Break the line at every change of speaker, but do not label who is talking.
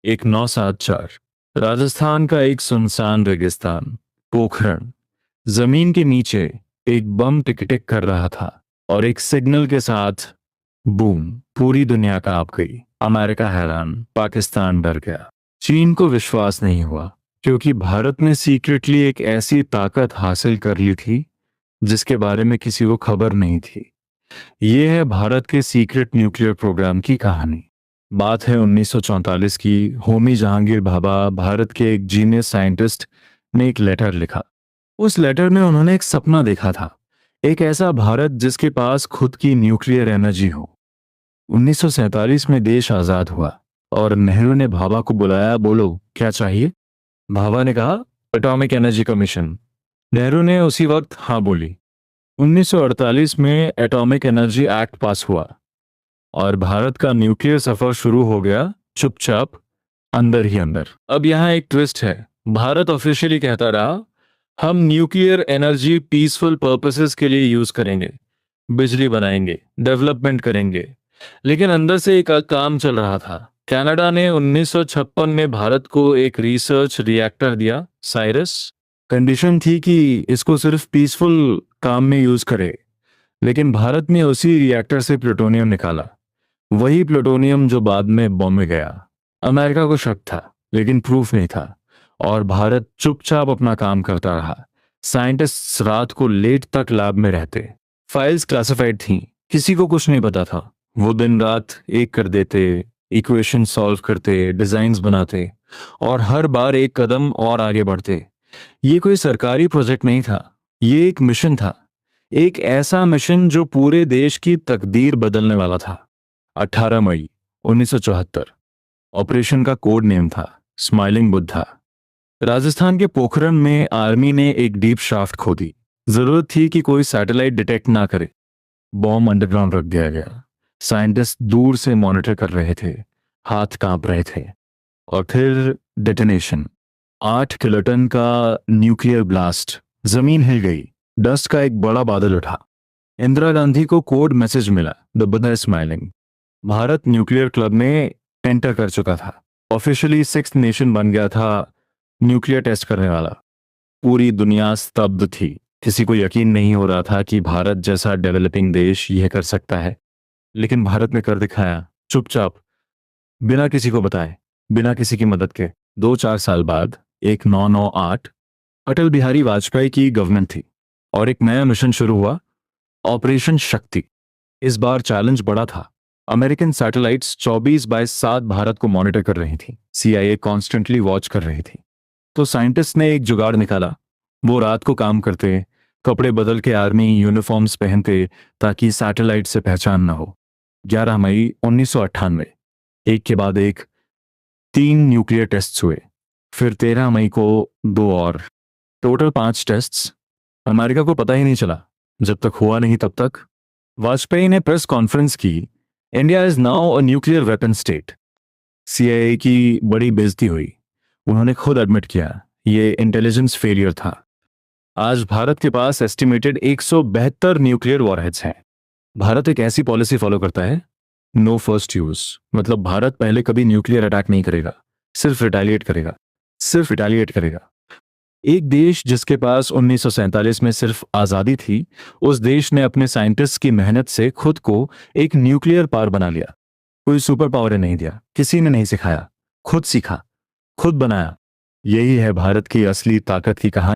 1974 राजस्थान का एक सुनसान रेगिस्तान, पोखरण। जमीन के नीचे एक बम टिक टिक कर रहा था और एक सिग्नल के साथ बूम, पूरी दुनिया कांप गई। अमेरिका हैरान, पाकिस्तान डर गया, चीन को विश्वास नहीं हुआ, क्योंकि भारत ने सीक्रेटली एक ऐसी ताकत हासिल कर ली थी जिसके बारे में किसी को खबर नहीं थी। ये है भारत के सीक्रेट न्यूक्लियर प्रोग्राम की कहानी। बात है 1944 की। होमी जहांगीर भाभा, भारत के एक जीनियस साइंटिस्ट, ने एक लेटर लिखा। उस लेटर में उन्होंने एक सपना देखा था, एक ऐसा भारत जिसके पास खुद की न्यूक्लियर एनर्जी हो। 1947 में देश आजाद हुआ और नेहरू ने भाभा को बुलाया। बोलो क्या चाहिए? भाभा ने कहा, एटॉमिक एनर्जी कमीशन। नेहरू ने उसी वक्त हाँ बोली। 1948 में एटॉमिक एनर्जी एक्ट पास हुआ और भारत का न्यूक्लियर सफर शुरू हो गया, चुपचाप, अंदर ही अंदर। अब यहाँ एक ट्विस्ट है। भारत ऑफिशियली कहता रहा, हम न्यूक्लियर एनर्जी पीसफुल पर्पसेस के लिए यूज करेंगे, बिजली बनाएंगे, डेवलपमेंट करेंगे। लेकिन अंदर से एक काम चल रहा था। कनाडा ने 1956 में भारत को एक रिसर्च रिएक्टर दिया, साइरस। कंडीशन थी कि इसको सिर्फ पीसफुल काम में यूज करे। लेकिन भारत ने उसी रिएक्टर से प्लूटोनियम निकाला, वही प्लूटोनियम जो बाद में बॉम्ब में गया। अमेरिका को शक था लेकिन प्रूफ नहीं था और भारत चुपचाप अपना काम करता रहा। साइंटिस्ट्स रात को लेट तक लैब में रहते, फाइल्स क्लासिफाइड थीं, किसी को कुछ नहीं पता था। वो दिन रात एक कर देते, इक्वेशन सॉल्व करते, डिजाइन्स बनाते और हर बार एक कदम और आगे बढ़ते। ये कोई सरकारी प्रोजेक्ट नहीं था, ये एक मिशन था, एक ऐसा मिशन जो पूरे देश की तकदीर बदलने वाला था। 18 मई 1974। ऑपरेशन का कोड नेम था स्माइलिंग बुद्धा। राजस्थान के पोखरण में आर्मी ने एक डीप शाफ्ट खोदी। जरूरत थी कि कोई सैटेलाइट डिटेक्ट ना करे। बॉम्ब अंडरग्राउंड रख दिया गया। साइंटिस्ट दूर से मॉनिटर कर रहे थे, हाथ कांप रहे थे। और फिर डेटोनेशन। 8 किलोटन का न्यूक्लियर ब्लास्ट। जमीन हिल गई, डस्ट का एक बड़ा बादल उठा। इंदिरा गांधी को कोड मैसेज मिला, the Buddha is smiling. Bharat nuclear club में एंटर कर चुका था, ऑफिशियली 6th नेशन बन गया था न्यूक्लियर टेस्ट करने वाला। पूरी दुनिया स्तब्ध थी, किसी को यकीन नहीं हो रहा था कि भारत जैसा डेवलपिंग देश यह कर सकता है। लेकिन भारत ने कर दिखाया, चुपचाप, बिना किसी को बताए, बिना किसी की मदद के। 2-4 साल बाद 1998 अटल बिहारी वाजपेयी की गवर्नमेंट थी और एक नया मिशन शुरू हुआ, ऑपरेशन शक्ति। इस बार चैलेंज बड़ा था। अमेरिकन सैटेलाइट्स 24/7 भारत को मॉनिटर कर रही थी, CIA कॉन्स्टेंटली वॉच कर रही थी। तो साइंटिस्ट ने एक जुगाड़ निकाला। वो रात को काम करते, कपड़े बदल के आर्मी यूनिफॉर्म्स पहनते ताकि सैटेलाइट से पहचान ना हो। 11 मई 1998, एक के बाद एक 3 न्यूक्लियर टेस्ट हुए। फिर 13 मई को 2 और, टोटल 5 टेस्ट्स। अमेरिका को पता ही नहीं चला, जब तक हुआ नहीं तब तक। वाजपेयी ने प्रेस कॉन्फ्रेंस की, India is now a nuclear weapon state. CIA की बड़ी बेइज्जती हुई। उन्होंने खुद एडमिट किया, ये इंटेलिजेंस फेलियर था। आज भारत के पास एस्टिमेटेड 172 न्यूक्लियर वॉरहेड्स हैं। भारत एक ऐसी पॉलिसी फॉलो करता है, नो फर्स्ट यूज। मतलब भारत पहले कभी न्यूक्लियर अटैक नहीं करेगा, सिर्फ रिटेलिएट करेगा, सिर्फ रिटेलिएट करेगा। एक देश जिसके पास 1947 में सिर्फ आजादी थी, उस देश ने अपने साइंटिस्ट की मेहनत से खुद को एक न्यूक्लियर पावर बना लिया। कोई सुपर पावर ने नहीं दिया, किसी ने नहीं सिखाया, खुद सीखा, खुद बनाया। यही है भारत की असली ताकत की कहानी।